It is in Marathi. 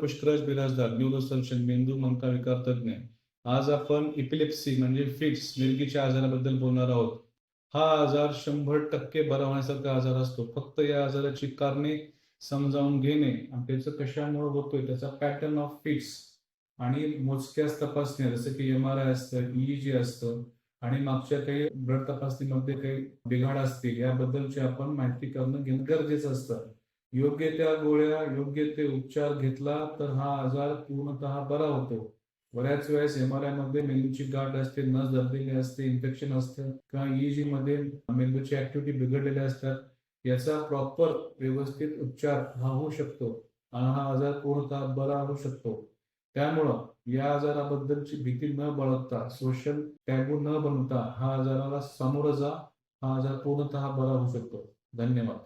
पुष्कराज बिराजदार, न्यूरोसर्जन, मेंदू मनका विकार तज्ञ. आज आपण इपिलेप्सी म्हणजे फिट्स, निर्गीच्या आजाराबद्दल बोलणार आहोत. हा आजार 100% बरा होण्यासारखा आजार असतो. फक्त या आजाराची कारणे समजावून घेणे आणि त्याचं कशामुळे होतोय, त्याचा पॅटर्न ऑफ फिट्स आणि मोजक्याच तपासण्या जसं की MRI असतं, EEG असतं आणि मागच्या काही ब्लड तपासणीमध्ये काही बिघाड असतील याबद्दलची आपण माहिती करणं घेणं गरजेचं असतं. योग्य त्या गोळ्या, योग्य ते उपचार घेतला तर हा आजार पूर्णतः बरा होतो. बऱ्याच वेळेस MRI मध्ये मेंदूची गाठ असते, नस दबलेली असते, इन्फेक्शन असतं किंवा EEG मध्ये मेंदूची ऍक्टिव्हिटी बिघडलेल्या असतात. याचा प्रॉपर व्यवस्थित उपचार हा होऊ शकतो आणि हा आजार पूर्णतः बरा होऊ शकतो. त्यामुळं या आजाराबद्दलची भीती न बाळगता, सोशल टॅबू न बनवता हा आजाराला सामोरं जा. हा आजार पूर्णतः बरा होऊ शकतो. धन्यवाद.